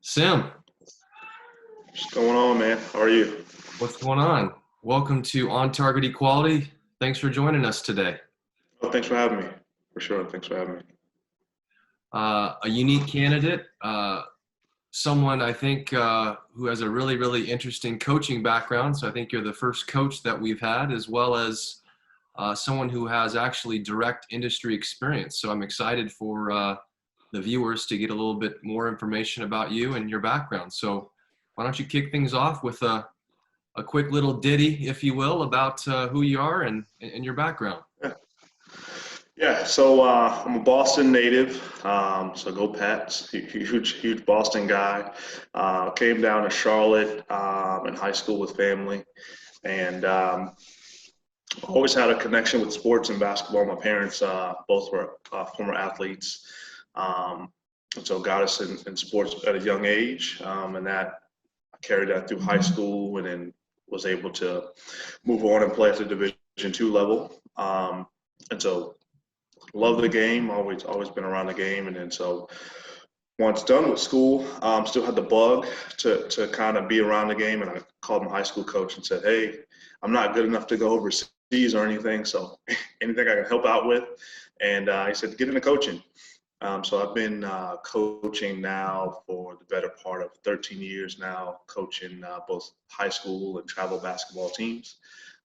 Sim, What's going on, man? How are you? what's going on? Welcome to On Target Equality. Thanks for joining us today. Oh, thanks for having me. For sure. Thanks for having me. A unique candidate, someone I think who has a really interesting coaching background. So I think you're the first coach that we've had, as well as someone who has actually direct industry experience. So I'm excited for the viewers to get a little bit more information about you and your background. So why don't you kick things off with a quick little ditty, if you will, about who you are and your background. Yeah. Yeah. I'm a Boston native. So go Pats. Huge Boston guy. Came down to Charlotte in high school with family, and always had a connection with sports and basketball. My parents both were former athletes, and so got us in sports at a young age, and that I carried that through high school, and then was able to move on and play at the Division II level. And so love the game, always been around the game, and then so once done with school, still had the bug to kind of be around the game, and I called my high school coach and said, "Hey, I'm not good enough to go overseas or anything, so anything I can help out with." And he said, "Get into coaching." So I've been coaching now for the better part of 13 years now, coaching both high school and travel basketball teams.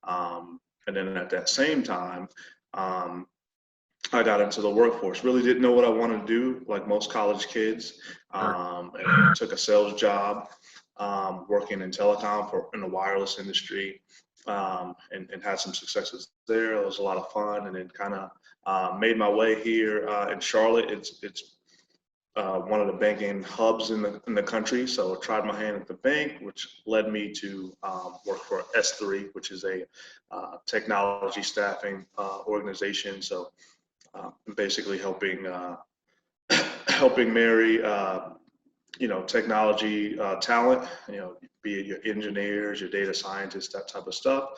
And then at that same time, um, I got into the workforce. Really didn't know what I wanted to do, like most college kids, Sure. and took a sales job, working in telecom in the wireless industry, and had some successes there. It was a lot of fun, and then kind of made my way here in Charlotte. It's one of the banking hubs in the country. So I tried my hand at the bank, which led me to work for S3, which is a technology staffing organization. So basically helping marry technology talent, be it your engineers, your data scientists, that type of stuff,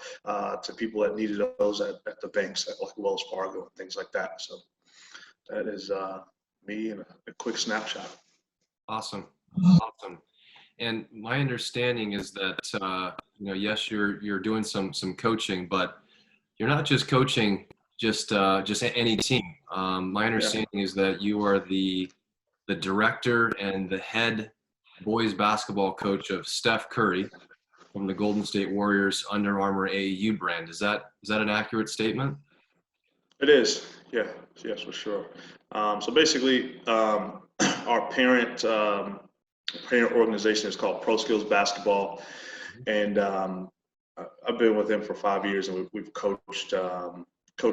to people that needed those at the banks, at like Wells Fargo and things like that. So that is me in a quick snapshot. Awesome. Awesome. And my understanding is that yes, you're doing some coaching, but you're not just coaching just any team. My Yeah. understanding is that you are the director and the head boys basketball coach of Steph Curry from the Golden State Warriors Under Armour AAU brand. Is that an accurate statement? It is, yeah, yes, for sure. So basically, our parent organization is called Pro Skills Basketball, and I've been with them for 5 years, and we've coached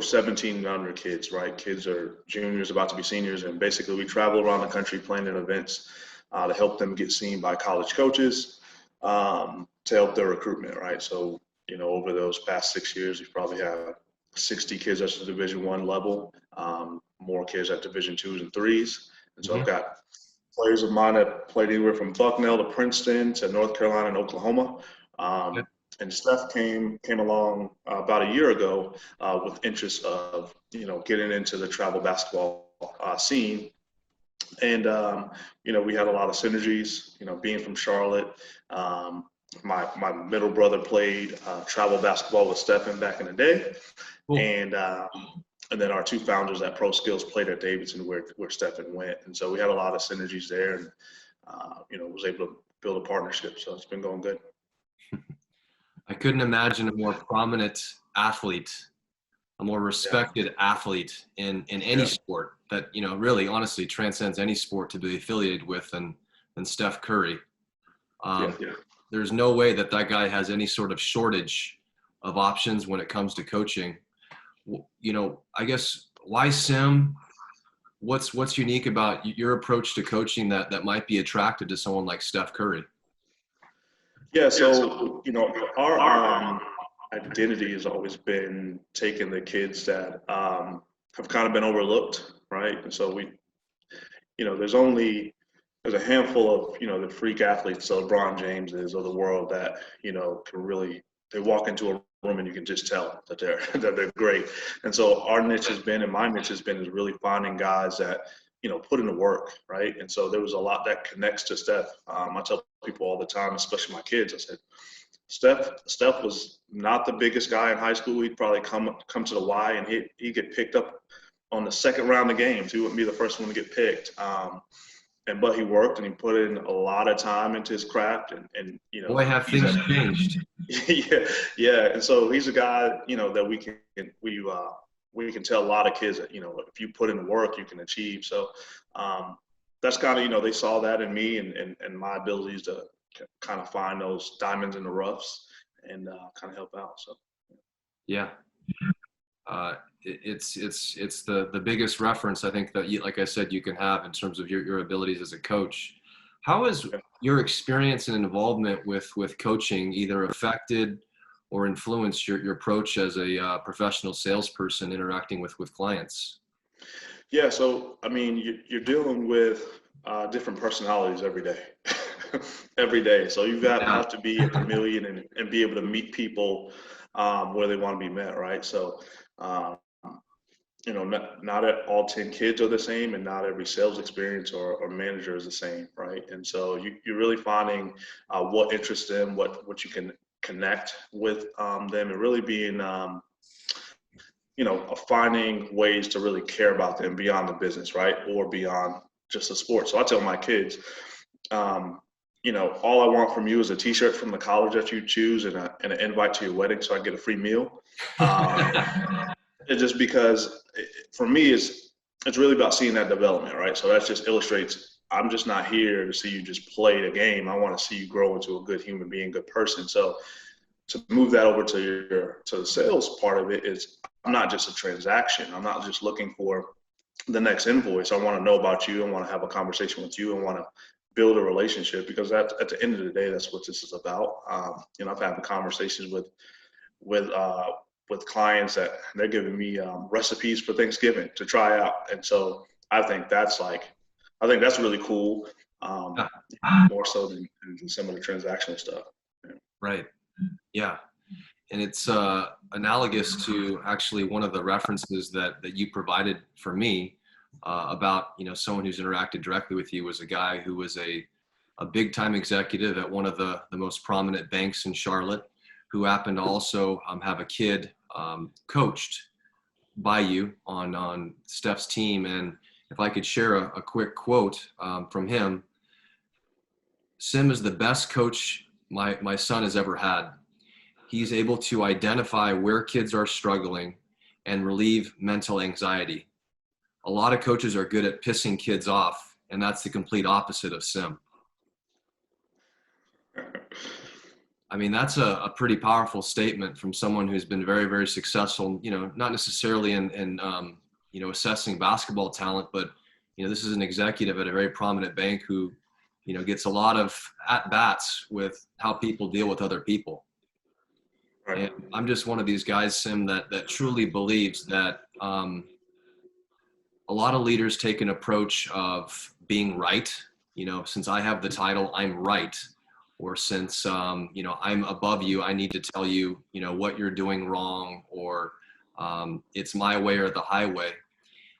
17 and under kids. Right, kids are juniors about to be seniors, and basically we travel around the country planning events to help them get seen by college coaches, to help their recruitment. Right, so over those past 6 years, we've probably had 60 kids at the Division I level, more kids at Division IIs and threes, and so I've Hmm. got players of mine that played anywhere from Bucknell to Princeton to North Carolina and Oklahoma. Yeah. Um, and Steph came along about a year ago with interest of getting into the travel basketball scene, and we had a lot of synergies. Being from Charlotte, um, my middle brother played travel basketball with Stephen back in the day, Cool. and then our two founders at Pro Skills played at Davidson where Stephen went, and so we had a lot of synergies there, and was able to build a partnership. So it's been going good. I couldn't imagine a more prominent athlete, a more Yeah, respected athlete in any yeah, sport that really honestly transcends any sport to be affiliated with than Steph Curry. yeah. Um, there's no way that guy has any sort of shortage of options when it comes to coaching. I guess why Sim? What's unique about your approach to coaching that might be attractive to someone like Steph Curry? Yeah, so our identity has always been taking the kids that have kind of been overlooked, right? And so there's there's a handful of the freak athletes, so LeBron James is of the world that can really they walk into a room and you can just tell that they're that they're great. And so our niche has been, and my niche has been, is really finding guys that put in the work, right? And so there was a lot that connects to Steph. I tell people all the time, especially my kids, I said, Steph was not the biggest guy in high school. He'd probably come to the Y and he'd get picked up on the second round of games. He wouldn't be the first one to get picked. But he worked and he put in a lot of time into his craft and Boy, have things changed. yeah. And so he's a guy, that we can tell a lot of kids that, if you put in the work, you can achieve. So that's kind of, they saw that in me and my abilities to kind of find those diamonds in the roughs and kind of help out. So Yeah. It's the biggest reference I think that like I said, you can have in terms of your abilities as a coach. How has your experience and involvement with coaching either affected or influenced your approach as a professional salesperson interacting with clients? Yeah, so I mean, you're dealing with different personalities every day, every day. So you've got have to be a chameleon and be able to meet people where they want to be met, right? So not all 10 kids are the same, and not every sales experience or manager is the same, right? And so you're really finding what interests them, what you can connect with them, and really being finding ways to really care about them beyond the business, right? Or beyond just the sport. So I tell my kids, all I want from you is a t-shirt from the college that you choose and an invite to your wedding so I get a free meal. It's just because for me, it's really about seeing that development, right? So that just illustrates I'm just not here to see you just play the game. I want to see you grow into a good human being, good person. So to move that over to the sales part of it is I'm not just a transaction. I'm not just looking for the next invoice. I want to know about you. I want to have a conversation with you. I want to build a relationship because at the end of the day, that's what this is about. I've had conversations with clients that they're giving me recipes for Thanksgiving to try out. And so I think that's really cool. More so than some of the transactional stuff. Right. Yeah. And it's analogous to actually one of the references that you provided for me about, someone who's interacted directly with you was a guy who was a big time executive at one of the most prominent banks in Charlotte, who happened to also have a kid coached by you on Steph's team. And if I could share a quick quote from him, Sim is the best coach my son has ever had. He's able to identify where kids are struggling and relieve mental anxiety. A lot of coaches are good at pissing kids off, and that's the complete opposite of Sim. I mean, that's a pretty powerful statement from someone who's been very, very successful, not necessarily in assessing basketball talent, but, this is an executive at a very prominent bank who, gets a lot of at-bats with how people deal with other people. Right. And I'm just one of these guys, Sim, that truly believes that a lot of leaders take an approach of being right. Since I have the title, I'm right. Or since, I'm above you, I need to tell you, what you're doing wrong, or it's my way or the highway.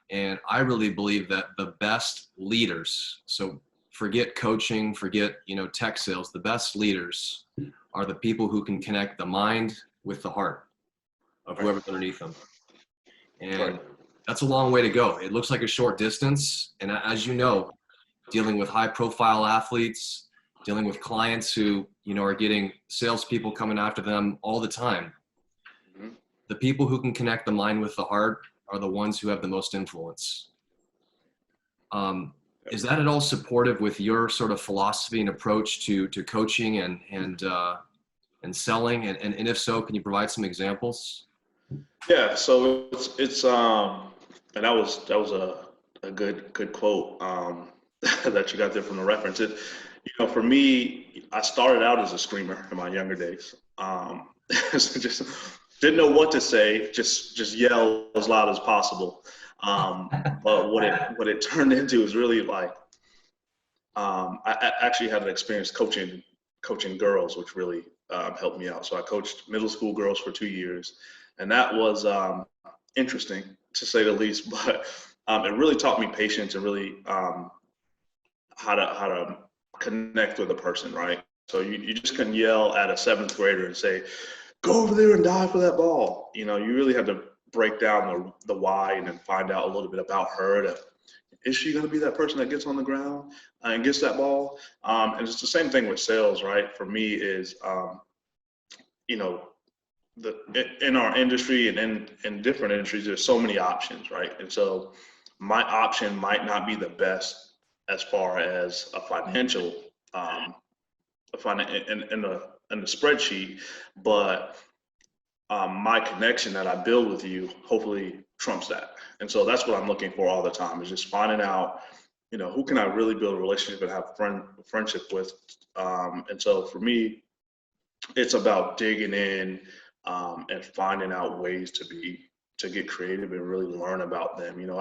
And I really believe that the best leaders, so forget coaching, forget, tech sales, the best leaders are the people who can connect the mind with the heart of whoever's underneath them. And that's a long way to go. It looks like a short distance. And as you know, dealing with high profile athletes, dealing with clients who, are getting salespeople coming after them all the time. Mm-hmm. The people who can connect the mind with the heart are the ones who have the most influence. Is that at all supportive with your sort of philosophy and approach to coaching and selling? And if so, can you provide some examples? Yeah. So it's and that was a good quote that you got there from the reference. For me, I started out as a screamer in my younger days. So just didn't know what to say, just yell as loud as possible. But what it turned into is really like I actually had an experience coaching girls, which really helped me out. So I coached middle school girls for 2 years, and that was interesting to say the least. But it really taught me patience and really how to connect with a person, right? So you just couldn't yell at a seventh grader and say, go over there and dive for that ball. You know, you really had to break down the why and then find out a little bit about her. Is she going to be that person that gets on the ground and gets that ball? And it's the same thing with sales, right? For me is, you know, in our industry and in different industries, there's so many options, right? And so my option might not be the best as far as a financial, in the spreadsheet, but my connection that I build with you hopefully trumps that. And so that's what I'm looking for all the time, is just finding out, you know, who can I really build a relationship and have friendship with. And so for me, it's about digging in and finding out ways to get creative and really learn about them. You know,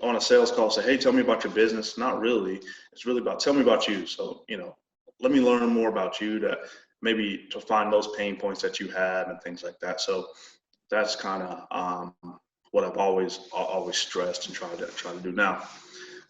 on a sales call, say, hey, tell me about your business. Not really. It's really about, tell me about you. So, you know, let me learn more about you to find those pain points that you had and things like that. So that's kind of what I've always stressed and trying to do now.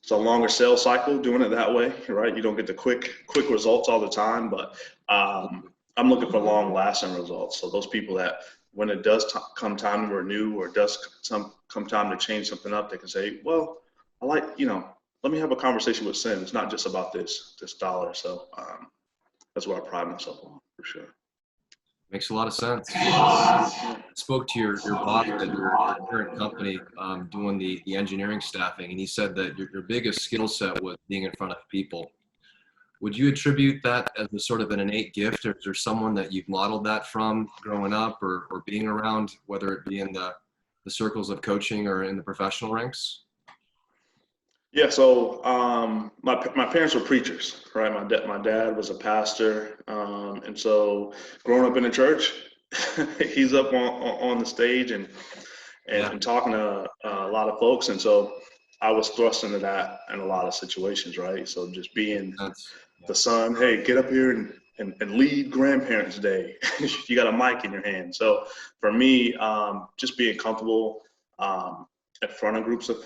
It's a longer sales cycle doing it that way, right? You don't get the quick results all the time, but I'm looking for long lasting results. So those people that when it does come time to renew or does come time to change something up, they can say, well, I like, you know, let me have a conversation with Sim. It's not just about this dollar. So that's what I pride myself on, for sure. Makes a lot of sense. I spoke to your boss at your current company doing the engineering staffing, and he said that your biggest skill set was being in front of people. Would you attribute that as a sort of an innate gift, or is there someone that you've modeled that from growing up or being around, whether it be in the circles of coaching or in the professional ranks? Yeah, so my parents were preachers, right? My dad was a pastor, and so growing up in the church, he's up on the stage and talking to a lot of folks, and so I was thrust into that in a lot of situations, right? So just being the son, hey, get up here and lead Grandparents' Day. You got a mic in your hand. So for me, just being comfortable in front of groups of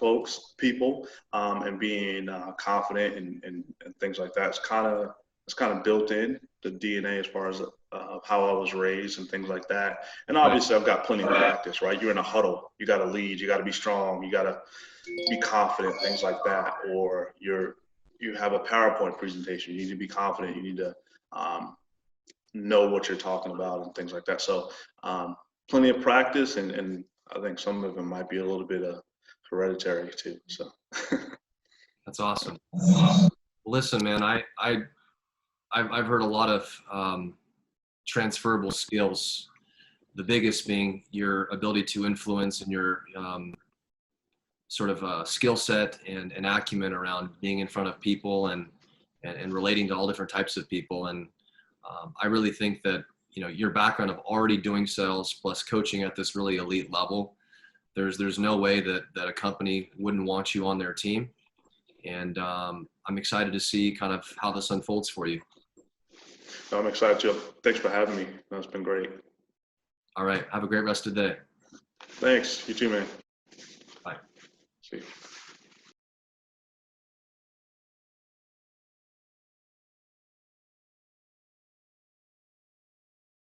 people, and being confident and things like that. It's kind of built in the DNA as far as how I was raised and things like that. And obviously, I've got plenty of practice, right? You're in a huddle. You got to lead. You got to be strong. You got to be confident, things like that. Or you have a PowerPoint presentation. You need to be confident. You need to know what you're talking about and things like that. So plenty of practice, and I think some of them might be a little bit hereditary too. So that's awesome. Listen, man, I've heard a lot of transferable skills. The biggest being your ability to influence and your sort of skill set and acumen around being in front of people and relating to all different types of people. And I really think that, you know, your background of already doing sales plus coaching at this really elite level, there's no way that a company wouldn't want you on their team. And I'm excited to see kind of how this unfolds for you. I'm excited too. Thanks for having me. That's been great. All right. Have a great rest of the day. Thanks. You too, man. Bye. See you.